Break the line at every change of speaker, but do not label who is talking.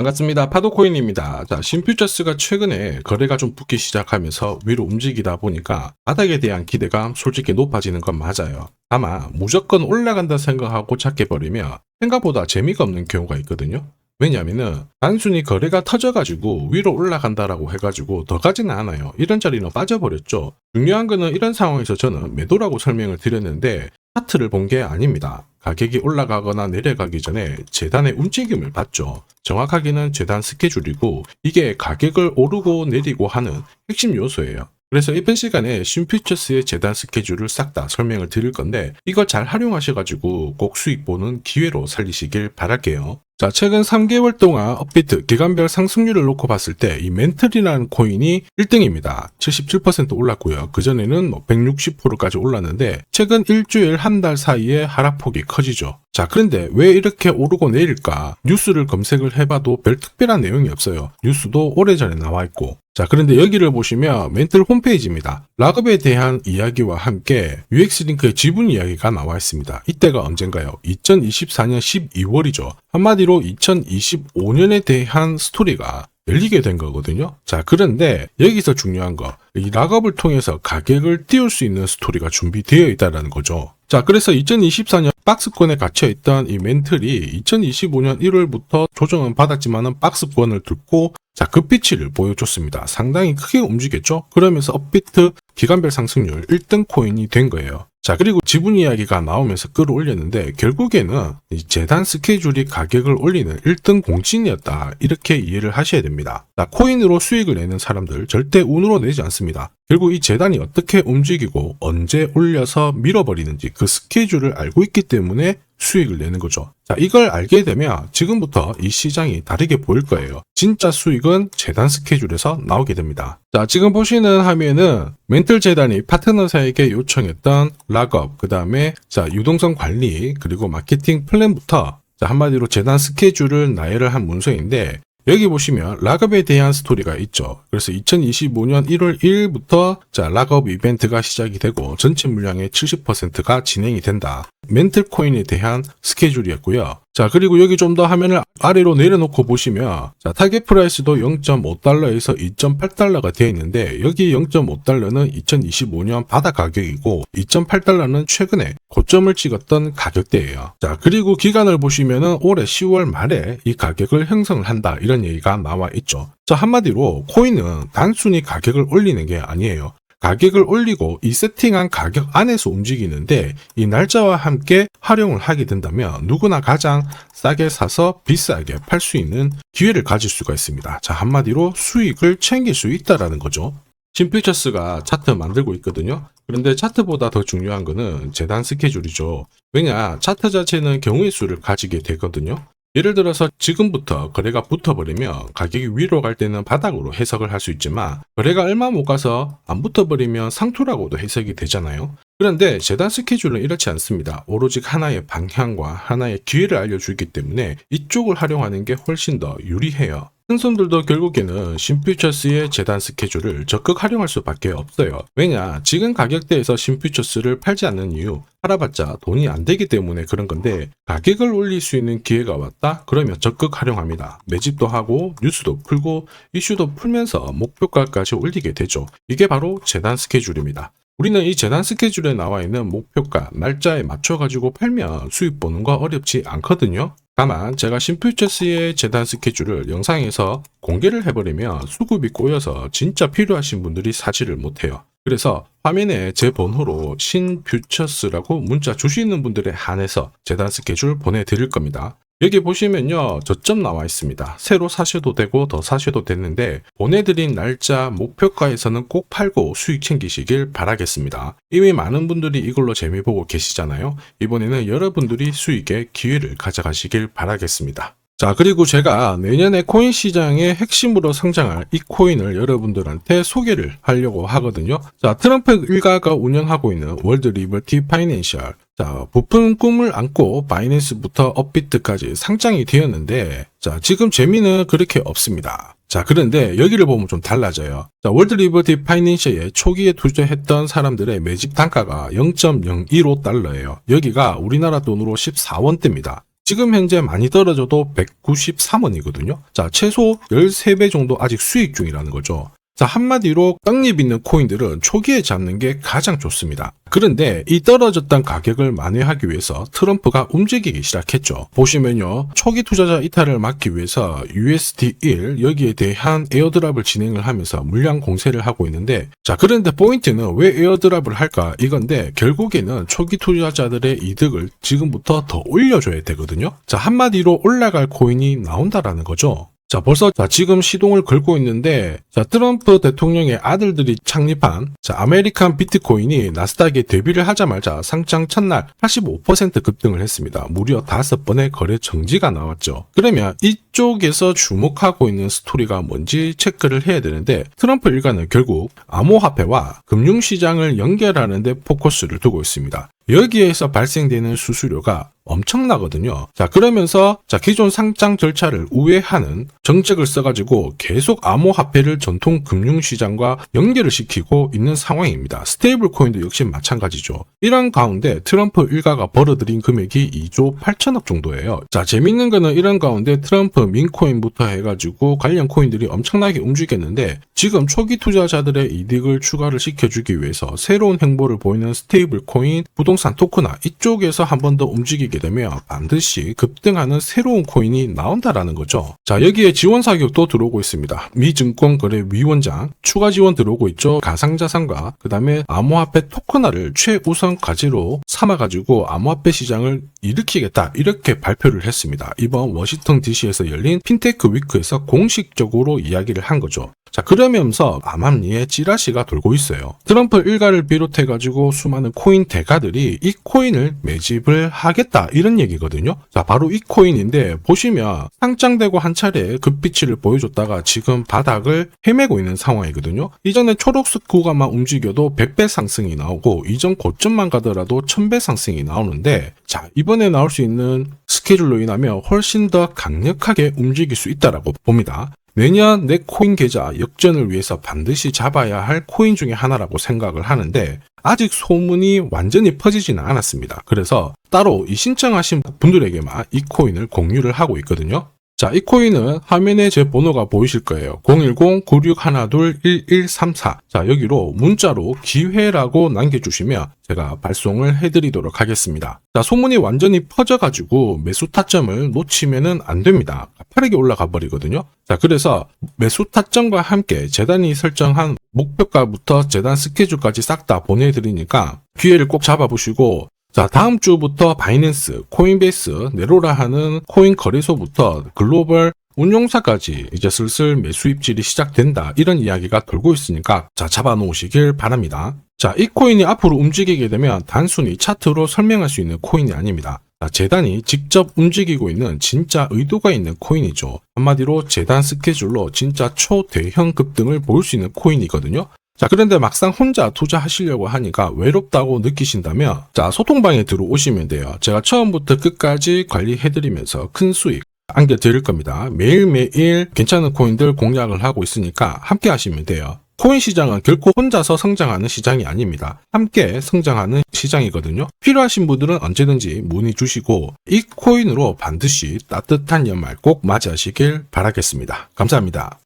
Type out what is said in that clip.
반갑습니다. 파도코인입니다. 자, 신퓨처스가 최근에 거래가 좀 붙기 시작하면서 위로 움직이다 보니까 바닥에 대한 기대감 솔직히 높아지는 건 맞아요. 다만 무조건 올라간다 생각하고 착해버리면 생각보다 재미가 없는 경우가 있거든요. 왜냐면은 단순히 거래가 터져가지고 위로 올라간다라고 해가지고 더 가지는 않아요. 이런 자리는 빠져버렸죠. 중요한 거는 이런 상황에서 저는 매도라고 설명을 드렸는데 차트를 본 게 아닙니다. 가격이 올라가거나 내려가기 전에 재단의 움직임을 봤죠. 정확하게는 재단 스케줄이고 이게 가격을 오르고 내리고 하는 핵심 요소예요. 그래서 이번 시간에 신퓨처스의 재단 스케줄을 싹 다 설명을 드릴 건데 이걸 잘 활용하셔가지고 꼭 수익 보는 기회로 살리시길 바랄게요. 자, 최근 3개월 동안 업비트 기간별 상승률을 놓고 봤을 때 이 멘틀이라는 코인이 1등입니다. 77% 올랐고요. 그전에는 160%까지 올랐는데 최근 일주일 한 달 사이에 하락폭이 커지죠. 자, 그런데 왜 이렇게 오르고 내릴까? 뉴스를 검색을 해봐도 별 특별한 내용이 없어요. 뉴스도 오래전에 나와 있고. 자, 그런데 여기를 보시면 멘틀 홈페이지입니다. 락업에 대한 이야기와 함께 UX링크의 지분 이야기가 나와 있습니다. 이때가 언젠가요? 2024년 12월이죠. 한마디로 2025년에 대한 스토리가 열리게 된 거거든요. 자, 그런데 여기서 중요한 거, 이 락업을 통해서 가격을 띄울 수 있는 스토리가 준비되어 있다는 거죠. 자, 그래서 2024년 박스권에 갇혀있던 이 멘틀이 2025년 1월부터 조정은 받았지만은 박스권을 뚫고 자, 급비치를 보여줬습니다. 상당히 크게 움직였죠? 그러면서 업비트 기간별 상승률 1등 코인이 된 거예요. 자, 그리고 지분 이야기가 나오면서 끌어올렸는데 결국에는 이 재단 스케줄이 가격을 올리는 1등 공신이었다. 이렇게 이해를 하셔야 됩니다. 자, 코인으로 수익을 내는 사람들 절대 운으로 내지 않습니다. 결국 이 재단이 어떻게 움직이고 언제 올려서 밀어버리는지 그 스케줄을 알고 있기 때문에 수익을 내는 거죠. 자, 이걸 알게 되면 지금부터 이 시장이 다르게 보일 거예요. 진짜 수익은 재단 스케줄에서 나오게 됩니다. 자, 지금 보시는 화면은 멘틀 재단이 파트너사에게 요청했던 락업, 그 다음에 자, 유동성 관리, 그리고 마케팅 플랜부터 자, 한마디로 재단 스케줄을 나열을 한 문서인데 여기 보시면 락업에 대한 스토리가 있죠. 그래서 2025년 1월 1일부터 자, 락업 이벤트가 시작이 되고 전체 물량의 70%가 진행이 된다. 멘틀 코인에 대한 스케줄이었고요. 자, 그리고 여기 좀 더 화면을 아래로 내려놓고 보시면 자, 타겟 프라이스도 0.5달러에서 2.8달러가 되어 있는데 여기 0.5달러는 2025년 바닥 가격이고 2.8달러는 최근에 고점을 찍었던 가격대예요. 자, 그리고 기간을 보시면은 올해 10월 말에 이 가격을 형성을 한다. 이런 얘기가 나와 있죠. 자, 한마디로 코인은 단순히 가격을 올리는 게 아니에요. 가격을 올리고 이 세팅한 가격 안에서 움직이는데 이 날짜와 함께 활용을 하게 된다면 누구나 가장 싸게 사서 비싸게 팔 수 있는 기회를 가질 수가 있습니다. 자, 한마디로 수익을 챙길 수 있다라는 거죠. 신퓨처스가 차트 만들고 있거든요. 그런데 차트보다 더 중요한 거는 재단 스케줄이죠. 왜냐, 차트 자체는 경우의 수를 가지게 되거든요. 예를 들어서 지금부터 거래가 붙어버리면 가격이 위로 갈 때는 바닥으로 해석을 할 수 있지만 거래가 얼마 못 가서 안 붙어버리면 상투라고도 해석이 되잖아요. 그런데 재단 스케줄은 이렇지 않습니다. 오로지 하나의 방향과 하나의 기회를 알려주기 때문에 이쪽을 활용하는 게 훨씬 더 유리해요. 큰 손들도 결국에는 신퓨처스의 재단 스케줄을 적극 활용할 수밖에 없어요. 왜냐, 지금 가격대에서 신퓨처스를 팔지 않는 이유, 팔아봤자 돈이 안 되기 때문에 그런 건데 가격을 올릴 수 있는 기회가 왔다? 그러면 적극 활용합니다. 매집도 하고 뉴스도 풀고 이슈도 풀면서 목표가까지 올리게 되죠. 이게 바로 재단 스케줄입니다. 우리는 이 재단 스케줄에 나와 있는 목표가, 날짜에 맞춰가지고 팔면 수익 보는 거 어렵지 않거든요. 다만 제가 신퓨처스의 재단 스케줄을 영상에서 공개를 해버리면 수급이 꼬여서 진짜 필요하신 분들이 사지를 못해요. 그래서 화면에 제 번호로 신퓨처스라고 문자 주시는 분들에 한해서 재단 스케줄 보내드릴 겁니다. 여기 보시면요, 저점 나와 있습니다. 새로 사셔도 되고 더 사셔도 되는데 보내드린 날짜 목표가에서는 꼭 팔고 수익 챙기시길 바라겠습니다. 이미 많은 분들이 이걸로 재미 보고 계시잖아요. 이번에는 여러분들이 수익의 기회를 가져가시길 바라겠습니다. 자, 그리고 제가 내년에 코인 시장의 핵심으로 성장할 이 코인을 여러분들한테 소개를 하려고 하거든요. 자, 트럼프 일가가 운영하고 있는 월드 리버티 파이낸셜. 자, 부푼 꿈을 안고 바이낸스부터 업비트까지 상장이 되었는데 자, 지금 재미는 그렇게 없습니다. 자, 그런데 여기를 보면 좀 달라져요. 자, 월드 리버티 파이낸셜에 초기에 투자했던 사람들의 매집 단가가 0.015달러예요. 여기가 우리나라 돈으로 14원대입니다. 지금 현재 많이 떨어져도 193원이거든요. 자, 최소 13배 정도 아직 수익 중이라는 거죠. 자, 한마디로 떡잎 있는 코인들은 초기에 잡는 게 가장 좋습니다. 그런데 이 떨어졌던 가격을 만회하기 위해서 트럼프가 움직이기 시작했죠. 보시면요, 초기 투자자 이탈을 막기 위해서 USD1 여기에 대한 에어드랍을 진행을 하면서 물량 공세를 하고 있는데, 자, 그런데 포인트는 왜 에어드랍을 할까 이건데, 결국에는 초기 투자자들의 이득을 지금부터 더 올려줘야 되거든요. 자, 한마디로 올라갈 코인이 나온다라는 거죠. 자, 벌써 지금 시동을 걸고 있는데, 자, 트럼프 대통령의 아들들이 창립한 아메리칸 비트코인이 나스닥에 데뷔를 하자마자 상장 첫날 85% 급등을 했습니다. 무려 5번의 거래 정지가 나왔죠. 그러면 이쪽에서 주목하고 있는 스토리가 뭔지 체크를 해야 되는데, 트럼프 일가는 결국 암호화폐와 금융시장을 연결하는 데 포커스를 두고 있습니다. 여기에서 발생되는 수수료가 엄청나거든요. 자, 그러면서 기존 상장 절차를 우회하는 정책을 써가지고 계속 암호화폐를 전통 금융시장과 연결을 시키고 있는 상황입니다. 스테이블 코인도 역시 마찬가지죠. 이런 가운데 트럼프 일가가 벌어들인 금액이 2조 8천억 정도예요. 자, 재밌는 거는 이런 가운데 트럼프 민코인부터 해가지고 관련 코인들이 엄청나게 움직였는데, 지금 초기 투자자들의 이득을 추가를 시켜주기 위해서 새로운 행보를 보이는 스테이블 코인, 부동산 토크나 이쪽에서 한 번 더 움직이게 되면 반드시 급등하는 새로운 코인이 나온다라는 거죠. 자, 여기에 지원 사격도 들어오고 있습니다. 미 증권거래위원장 추가 지원 들어오고 있죠. 가상자산과 그 다음에 암호화폐 토큰화를 최우선 과제로 삼아가지고 암호화폐 시장을 일으키겠다, 이렇게 발표를 했습니다. 이번 워싱턴 DC에서 열린 핀테크 위크에서 공식적으로 이야기를 한 거죠. 자, 그러면서 암암리에 찌라시가 돌고 있어요. 트럼프 일가를 비롯해가지고 수많은 코인 대가들이 이 코인을 매집을 하겠다, 이런 얘기거든요. 자, 바로 이 코인인데, 보시면 상장되고 한 차례 급비치를 보여줬다가 지금 바닥을 헤매고 있는 상황이거든요. 이전에 초록색 구간만 움직여도 100배 상승이 나오고, 이전 고점만 가더라도 1000배 상승이 나오는데, 자, 이번에 나올 수 있는 스케줄로 인하면 훨씬 더 강력하게 움직일 수 있다라고 봅니다. 내년 내 코인 계좌 역전을 위해서 반드시 잡아야 할 코인 중에 하나라고 생각을 하는데, 아직 소문이 완전히 퍼지지는 않았습니다. 그래서 따로 이 신청하신 분들에게만 이 코인을 공유를 하고 있거든요. 자, 이 코인은 화면에 제 번호가 보이실 거예요. 010-9612-1134. 자, 여기로 문자로 기회라고 남겨주시면 제가 발송을 해드리도록 하겠습니다. 자, 소문이 완전히 퍼져가지고 매수 타점을 놓치면은 안 됩니다. 빠르게 올라가 버리거든요. 자, 그래서 매수 타점과 함께 재단이 설정한 목표가부터 재단 스케줄까지 싹 다 보내드리니까 기회를 꼭 잡아보시고, 자, 다음 주부터 바이낸스, 코인베이스, 네로라 하는 코인 거래소부터 글로벌 운용사까지 이제 슬슬 매수 입질이 시작된다, 이런 이야기가 돌고 있으니까 자, 잡아놓으시길 바랍니다. 자, 이 코인이 앞으로 움직이게 되면 단순히 차트로 설명할 수 있는 코인이 아닙니다. 자, 재단이 직접 움직이고 있는 진짜 의도가 있는 코인이죠. 한마디로 재단 스케줄로 진짜 초대형 급등을 보일 수 있는 코인이거든요. 자, 그런데 막상 혼자 투자하시려고 하니까 외롭다고 느끼신다면, 자, 소통방에 들어오시면 돼요. 제가 처음부터 끝까지 관리해드리면서 큰 수익 안겨드릴 겁니다. 매일매일 괜찮은 코인들 공략을 하고 있으니까 함께 하시면 돼요. 코인 시장은 결코 혼자서 성장하는 시장이 아닙니다. 함께 성장하는 시장이거든요. 필요하신 분들은 언제든지 문의 주시고, 이 코인으로 반드시 따뜻한 연말 꼭 맞이하시길 바라겠습니다. 감사합니다.